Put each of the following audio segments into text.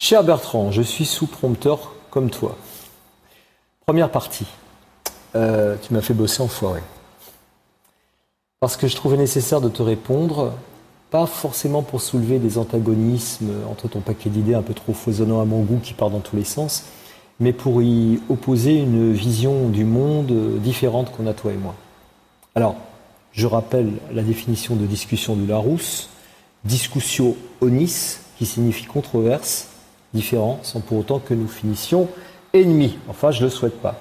Cher Bertrand, je suis sous prompteur comme toi. Première partie. Tu m'as fait bosser enfoiré. Parce que je trouvais nécessaire de te répondre, pas forcément pour soulever des antagonismes entre ton paquet d'idées un peu trop foisonnant à mon goût qui part dans tous les sens, mais pour y opposer une vision du monde différente qu'on a toi et moi. Alors, je rappelle la définition de discussion du Larousse, discussio onis, qui signifie controverse, différent, sans pour autant que nous finissions ennemis. Enfin, je ne le souhaite pas.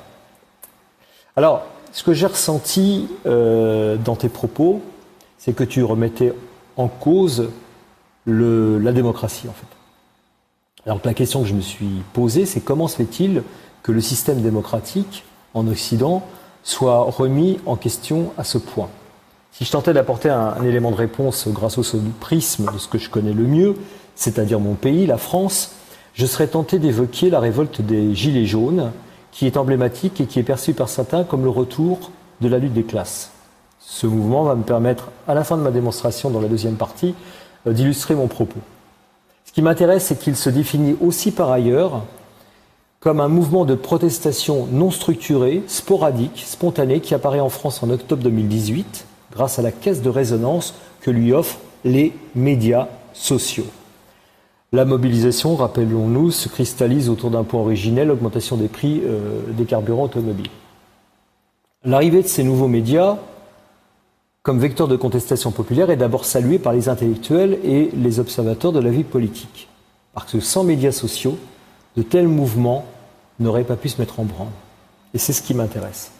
Alors, ce que j'ai ressenti dans tes propos, c'est que tu remettais en cause la démocratie, en fait. Alors, la question que je me suis posée, c'est comment se fait-il que le système démocratique en Occident soit remis en question à ce point? Si je tentais d'apporter un élément de réponse grâce au prisme de ce que je connais le mieux, c'est-à-dire mon pays, la France, je serais tenté d'évoquer la révolte des Gilets jaunes, qui est emblématique et qui est perçue par certains comme le retour de la lutte des classes. Ce mouvement va me permettre, à la fin de ma démonstration dans la deuxième partie, d'illustrer mon propos. Ce qui m'intéresse, c'est qu'il se définit aussi par ailleurs comme un mouvement de protestation non structuré, sporadique, spontané, qui apparaît en France en octobre 2018, grâce à la caisse de résonance que lui offrent les médias sociaux. La mobilisation, rappelons-nous, se cristallise autour d'un point originel, l'augmentation des prix des carburants automobiles. L'arrivée de ces nouveaux médias, comme vecteur de contestation populaire, est d'abord saluée par les intellectuels et les observateurs de la vie politique. Parce que sans médias sociaux, de tels mouvements n'auraient pas pu se mettre en branle. Et c'est ce qui m'intéresse.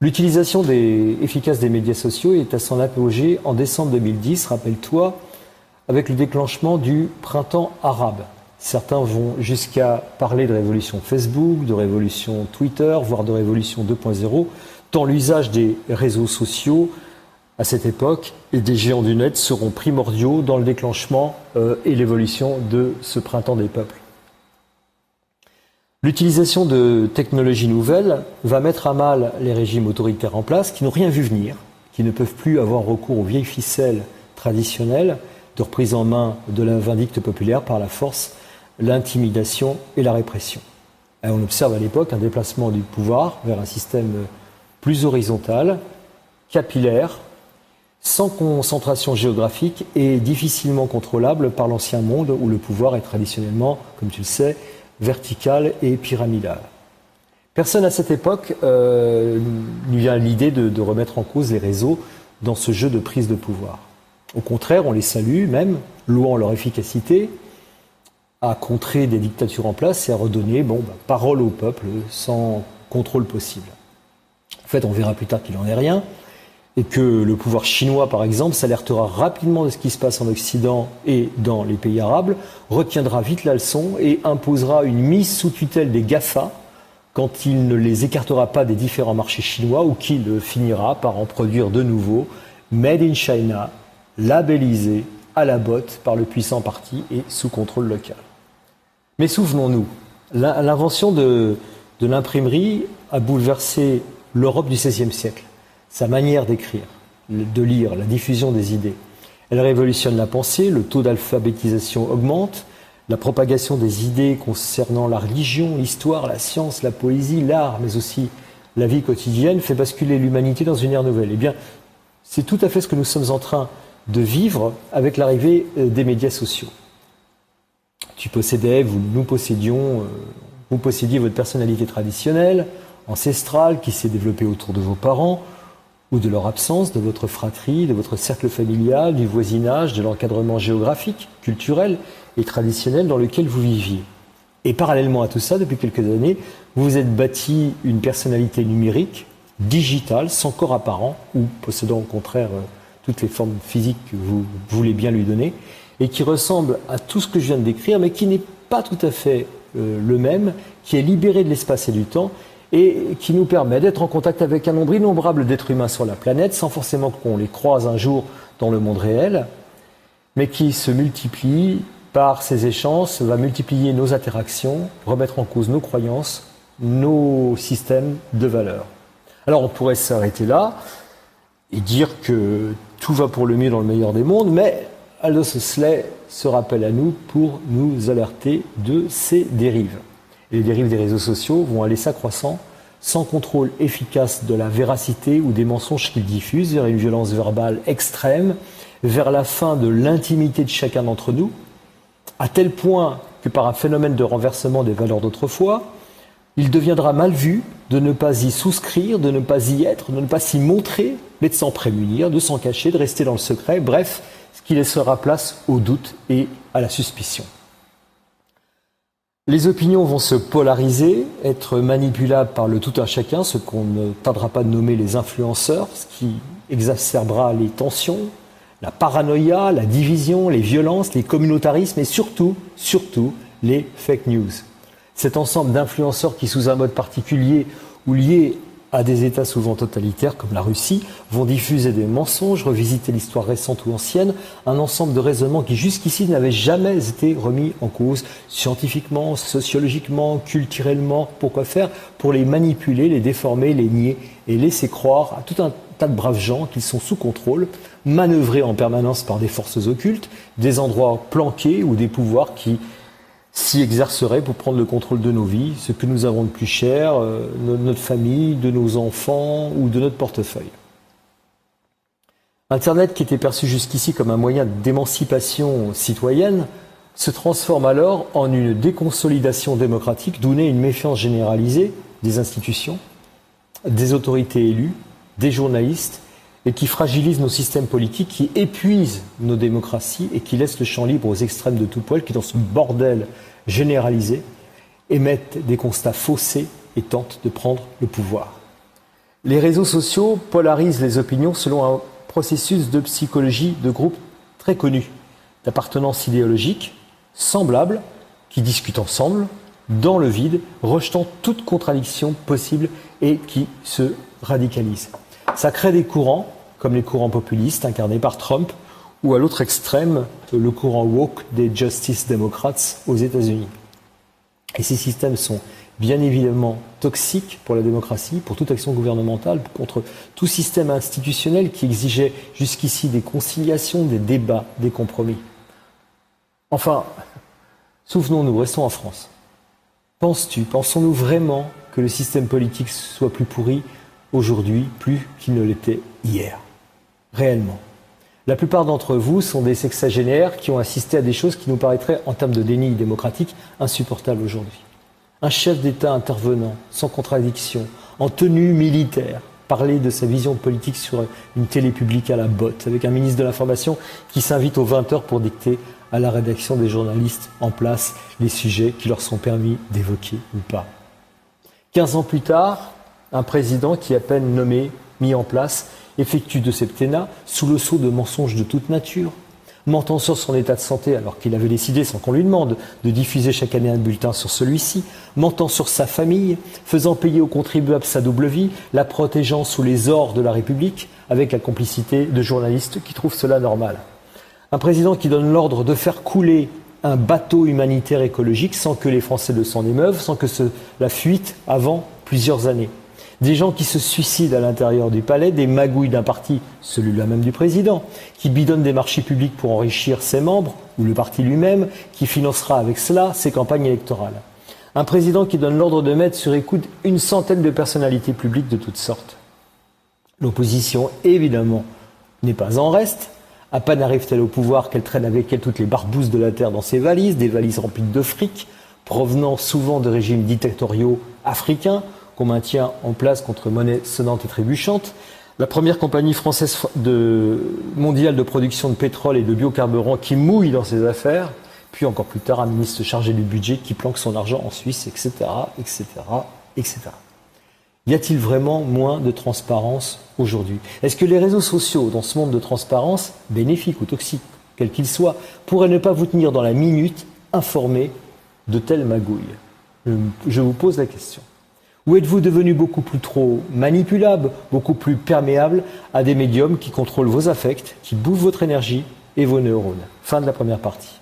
L'utilisation efficace des médias sociaux est à son apogée en décembre 2010, rappelle-toi, avec le déclenchement du printemps arabe. Certains vont jusqu'à parler de révolution Facebook, de révolution Twitter, voire de révolution 2.0, tant l'usage des réseaux sociaux à cette époque et des géants du net seront primordiaux dans le déclenchement et l'évolution de ce printemps des peuples. L'utilisation de technologies nouvelles va mettre à mal les régimes autoritaires en place qui n'ont rien vu venir, qui ne peuvent plus avoir recours aux vieilles ficelles traditionnelles de reprise en main de la vindicte populaire par la force, l'intimidation et la répression. Et on observe à l'époque un déplacement du pouvoir vers un système plus horizontal, capillaire, sans concentration géographique et difficilement contrôlable par l'ancien monde où le pouvoir est traditionnellement, comme tu le sais, vertical et pyramidal. Personne à cette époque n'y vient à l'idée de remettre en cause les réseaux dans ce jeu de prise de pouvoir. Au contraire, on les salue, même, louant leur efficacité à contrer des dictatures en place et à redonner parole au peuple sans contrôle possible. En fait, on verra plus tard qu'il n'en est rien et que le pouvoir chinois, par exemple, s'alertera rapidement de ce qui se passe en Occident et dans les pays arabes, retiendra vite la leçon et imposera une mise sous tutelle des GAFA quand il ne les écartera pas des différents marchés chinois ou qu'il finira par en produire de nouveau, Made in China, labellisé à la botte par le puissant parti et sous contrôle local. Mais souvenons-nous, l'invention de l'imprimerie a bouleversé l'Europe du XVIe siècle, sa manière d'écrire, de lire, la diffusion des idées. Elle révolutionne la pensée, le taux d'alphabétisation augmente, la propagation des idées concernant la religion, l'histoire, la science, la poésie, l'art, mais aussi la vie quotidienne fait basculer l'humanité dans une ère nouvelle. Eh bien, c'est tout à fait ce que nous sommes en train de vivre avec l'arrivée des médias sociaux. Tu possédais, nous possédions, vous possédiez votre personnalité traditionnelle, ancestrale, qui s'est développée autour de vos parents, ou de leur absence, de votre fratrie, de votre cercle familial, du voisinage, de l'encadrement géographique, culturel et traditionnel dans lequel vous viviez. Et parallèlement à tout ça, depuis quelques années, vous vous êtes bâti une personnalité numérique, digitale, sans corps apparent, ou possédant au contraire toutes les formes physiques que vous voulez bien lui donner, et qui ressemble à tout ce que je viens de décrire, mais qui n'est pas tout à fait le même, qui est libéré de l'espace et du temps, et qui nous permet d'être en contact avec un nombre innombrable d'êtres humains sur la planète, sans forcément qu'on les croise un jour dans le monde réel, mais qui se multiplie par ces échanges, va multiplier nos interactions, remettre en cause nos croyances, nos systèmes de valeurs. Alors on pourrait s'arrêter là et dire que tout va pour le mieux dans le meilleur des mondes, mais Aldous Huxley se rappelle à nous pour nous alerter de ces dérives. Et les dérives des réseaux sociaux vont aller s'accroissant sans contrôle efficace de la véracité ou des mensonges qu'ils diffusent, vers une violence verbale extrême, vers la fin de l'intimité de chacun d'entre nous, à tel point que par un phénomène de renversement des valeurs d'autrefois, il deviendra mal vu de ne pas y souscrire, de ne pas y être, de ne pas s'y montrer, mais de s'en prémunir, de s'en cacher, de rester dans le secret, bref, ce qui laissera place au doute et à la suspicion. Les opinions vont se polariser, être manipulables par le tout un chacun, ce qu'on ne tardera pas de nommer les influenceurs, ce qui exacerbera les tensions, la paranoïa, la division, les violences, les communautarismes et surtout, les fake news. Cet ensemble d'influenceurs qui, sous un mode particulier ou liés à des États souvent totalitaires comme la Russie, vont diffuser des mensonges, revisiter l'histoire récente ou ancienne, un ensemble de raisonnements qui jusqu'ici n'avaient jamais été remis en cause scientifiquement, sociologiquement, culturellement. Pourquoi faire? Pour les manipuler, les déformer, les nier et laisser croire à tout un tas de braves gens qui sont sous contrôle, manœuvrés en permanence par des forces occultes, des endroits planqués ou des pouvoirs qui s'y exercerait pour prendre le contrôle de nos vies, ce que nous avons de plus cher, notre famille, de nos enfants ou de notre portefeuille. Internet, qui était perçu jusqu'ici comme un moyen d'émancipation citoyenne, se transforme alors en une déconsolidation démocratique, d'où naît une méfiance généralisée des institutions, des autorités élues, des journalistes, et qui fragilise nos systèmes politiques, qui épuise nos démocraties et qui laisse le champ libre aux extrêmes de tout poil qui, dans ce bordel généralisé, émettent des constats faussés et tentent de prendre le pouvoir. Les réseaux sociaux polarisent les opinions selon un processus de psychologie de groupe très connu, d'appartenance idéologique, semblables, qui discutent ensemble, dans le vide, rejetant toute contradiction possible et qui se radicalisent. Ça crée des courants, comme les courants populistes incarnés par Trump, ou à l'autre extrême, le courant woke des Justice Democrats aux États-Unis. Et ces systèmes sont bien évidemment toxiques pour la démocratie, pour toute action gouvernementale, contre tout système institutionnel qui exigeait jusqu'ici des conciliations, des débats, des compromis. Enfin, souvenons-nous, restons en France. Pensons-nous vraiment que le système politique soit plus pourri aujourd'hui plus qu'il ne l'était hier? Réellement. La plupart d'entre vous sont des sexagénaires qui ont assisté à des choses qui nous paraîtraient, en termes de déni démocratique, insupportables aujourd'hui. Un chef d'État intervenant, sans contradiction, en tenue militaire, parler de sa vision politique sur une télé publique à la botte, avec un ministre de l'Information qui s'invite aux 20h pour dicter à la rédaction des journalistes en place les sujets qui leur sont permis d'évoquer ou pas. 15 ans plus tard, un président qui, à peine nommé, mis en place, effectue de septennat sous le sceau de mensonges de toute nature, mentant sur son état de santé alors qu'il avait décidé, sans qu'on lui demande, de diffuser chaque année un bulletin sur celui-ci, mentant sur sa famille, faisant payer aux contribuables sa double vie, la protégeant sous les ors de la République, avec la complicité de journalistes qui trouvent cela normal. Un président qui donne l'ordre de faire couler un bateau humanitaire écologique sans que les Français ne s'en émeuvent, sans que cela fuite avant plusieurs années. Des gens qui se suicident à l'intérieur du palais, des magouilles d'un parti, celui-là même du président, qui bidonne des marchés publics pour enrichir ses membres, ou le parti lui-même, qui financera avec cela ses campagnes électorales. Un président qui donne l'ordre de mettre sur écoute une centaine de personnalités publiques de toutes sortes. L'opposition, évidemment, n'est pas en reste. À peine arrive-t-elle au pouvoir qu'elle traîne avec elle toutes les barbouzes de la terre dans ses valises, des valises remplies de fric, provenant souvent de régimes dictatoriaux africains, qu'on maintient en place contre monnaie sonnante et trébuchante. La première compagnie française mondiale de production de pétrole et de biocarburants qui mouille dans ses affaires, puis encore plus tard un ministre chargé du budget qui planque son argent en Suisse, etc., etc., etc. Y a-t-il vraiment moins de transparence aujourd'hui? Est-ce que les réseaux sociaux, dans ce monde de transparence, bénéfique ou toxique, quel qu'il soit, pourraient ne pas vous tenir dans la minute informés de telles magouilles? Je vous pose la question. Ou êtes-vous devenu beaucoup plus trop manipulable, beaucoup plus perméable à des médiums qui contrôlent vos affects, qui bouffent votre énergie et vos neurones? Fin de la première partie.